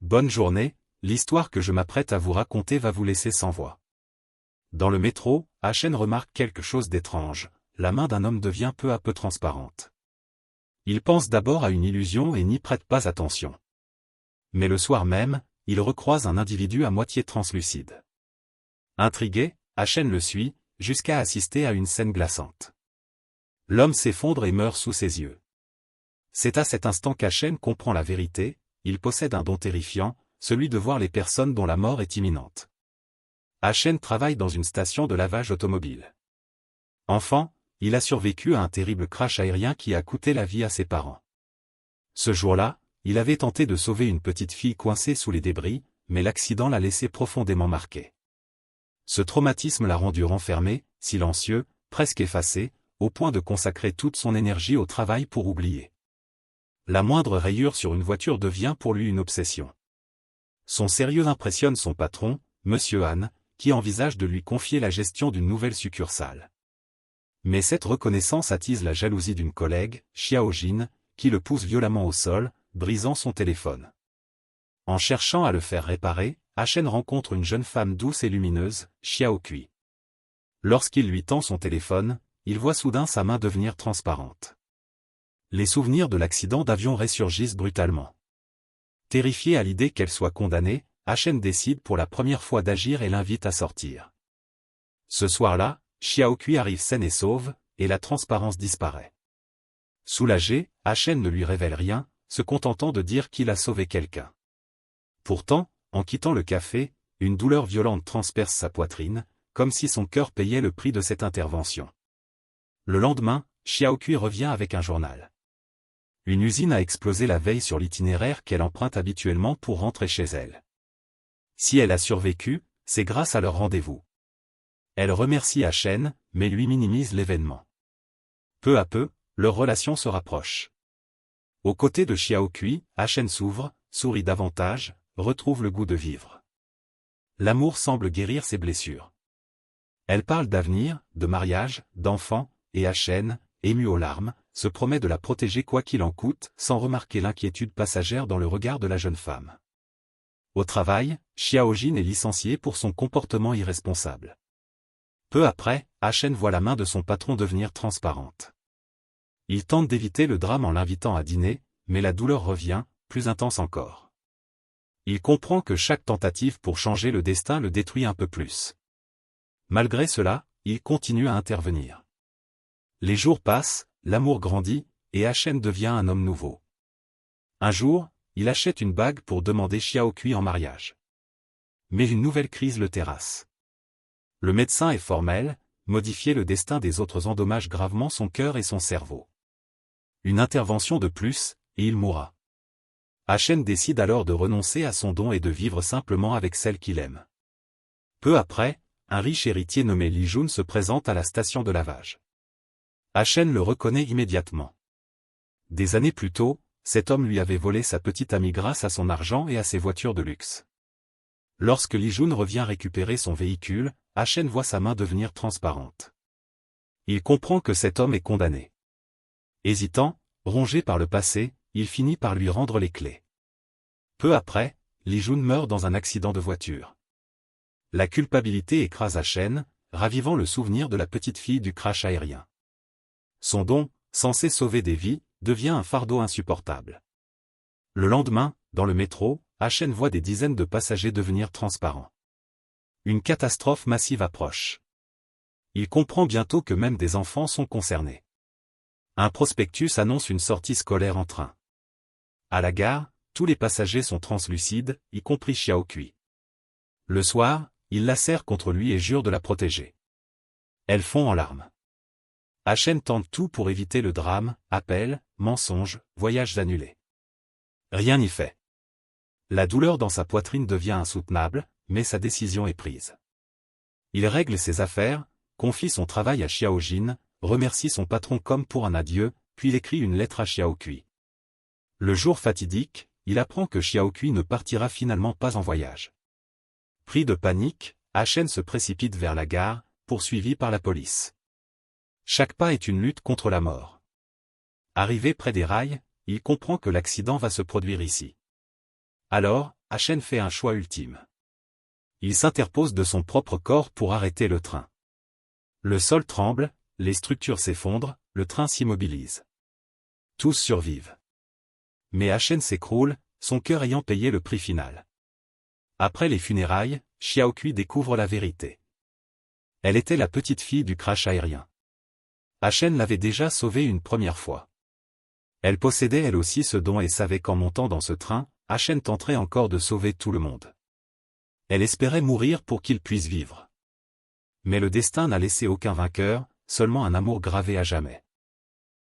Bonne journée, l'histoire que je m'apprête à vous raconter va vous laisser sans voix. Dans le métro, Achen remarque quelque chose d'étrange, la main d'un homme devient peu à peu transparente. Il pense d'abord à une illusion et n'y prête pas attention. Mais le soir même, il recroise un individu à moitié translucide. Intrigué, Achen le suit, jusqu'à assister à une scène glaçante. L'homme s'effondre et meurt sous ses yeux. C'est à cet instant qu'Achen comprend la vérité, il possède un don terrifiant, celui de voir les personnes dont la mort est imminente. Achen travaille dans une station de lavage automobile. Enfant, il a survécu à un terrible crash aérien qui a coûté la vie à ses parents. Ce jour-là, il avait tenté de sauver une petite fille coincée sous les débris, mais l'accident l'a laissé profondément marqué. Ce traumatisme l'a rendu renfermé, silencieux, presque effacé, au point de consacrer toute son énergie au travail pour oublier. La moindre rayure sur une voiture devient pour lui une obsession. Son sérieux impressionne son patron, Monsieur Han, qui envisage de lui confier la gestion d'une nouvelle succursale. Mais cette reconnaissance attise la jalousie d'une collègue, Xiao Jin, qui le pousse violemment au sol, brisant son téléphone. En cherchant à le faire réparer, Achen rencontre une jeune femme douce et lumineuse, Xiao Kui. Lorsqu'il lui tend son téléphone, il voit soudain sa main devenir transparente. Les souvenirs de l'accident d'avion ressurgissent brutalement. Terrifié à l'idée qu'elle soit condamnée, Achen décide pour la première fois d'agir et l'invite à sortir. Ce soir-là, Xiao Kui arrive saine et sauve, et la transparence disparaît. Soulagé, Achen ne lui révèle rien, se contentant de dire qu'il a sauvé quelqu'un. Pourtant, en quittant le café, une douleur violente transperce sa poitrine, comme si son cœur payait le prix de cette intervention. Le lendemain, Xiao Kui revient avec un journal. Une usine a explosé la veille sur l'itinéraire qu'elle emprunte habituellement pour rentrer chez elle. Si elle a survécu, c'est grâce à leur rendez-vous. Elle remercie Achen, mais lui minimise l'événement. Peu à peu, leur relation se rapproche. Aux côtés de Xiao Kui, Achen s'ouvre, sourit davantage, retrouve le goût de vivre. L'amour semble guérir ses blessures. Elle parle d'avenir, de mariage, d'enfants, et Achen, ému aux larmes, se promet de la protéger quoi qu'il en coûte, sans remarquer l'inquiétude passagère dans le regard de la jeune femme. Au travail, Xiao Jin est licencié pour son comportement irresponsable. Peu après, Achen voit la main de son patron devenir transparente. Il tente d'éviter le drame en l'invitant à dîner, mais la douleur revient, plus intense encore. Il comprend que chaque tentative pour changer le destin le détruit un peu plus. Malgré cela, il continue à intervenir. Les jours passent, l'amour grandit, et Achen devient un homme nouveau. Un jour, il achète une bague pour demander Xiao Kui en mariage. Mais une nouvelle crise le terrasse. Le médecin est formel, modifier le destin des autres endommage gravement son cœur et son cerveau. Une intervention de plus, et il mourra. Achen décide alors de renoncer à son don et de vivre simplement avec celle qu'il aime. Peu après, un riche héritier nommé Li Jun se présente à la station de lavage. Achen le reconnaît immédiatement. Des années plus tôt, cet homme lui avait volé sa petite amie grâce à son argent et à ses voitures de luxe. Lorsque Li Jun revient récupérer son véhicule, Achen voit sa main devenir transparente. Il comprend que cet homme est condamné. Hésitant, rongé par le passé, il finit par lui rendre les clés. Peu après, Li Jun meurt dans un accident de voiture. La culpabilité écrase Achen, ravivant le souvenir de la petite fille du crash aérien. Son don, censé sauver des vies, devient un fardeau insupportable. Le lendemain, dans le métro, Achen voit des dizaines de passagers devenir transparents. Une catastrophe massive approche. Il comprend bientôt que même des enfants sont concernés. Un prospectus annonce une sortie scolaire en train. À la gare, tous les passagers sont translucides, y compris Xiao Kui. Le soir, il la serre contre lui et jure de la protéger. Elle fond en larmes. Achen tente tout pour éviter le drame, appels, mensonges, voyages annulés. Rien n'y fait. La douleur dans sa poitrine devient insoutenable, mais sa décision est prise. Il règle ses affaires, confie son travail à Xiao Jin, remercie son patron comme pour un adieu, puis écrit une lettre à Xiao Kui. Le jour fatidique, il apprend que Xiao Kui ne partira finalement pas en voyage. Pris de panique, Achen se précipite vers la gare, poursuivi par la police. Chaque pas est une lutte contre la mort. Arrivé près des rails, il comprend que l'accident va se produire ici. Alors, Achen fait un choix ultime. Il s'interpose de son propre corps pour arrêter le train. Le sol tremble, les structures s'effondrent, le train s'immobilise. Tous survivent. Mais Achen s'écroule, son cœur ayant payé le prix final. Après les funérailles, Xiaokui découvre la vérité. Elle était la petite fille du crash aérien. Achen l'avait déjà sauvée une première fois. Elle possédait elle aussi ce don et savait qu'en montant dans ce train, Achen tenterait encore de sauver tout le monde. Elle espérait mourir pour qu'il puisse vivre. Mais le destin n'a laissé aucun vainqueur, seulement un amour gravé à jamais.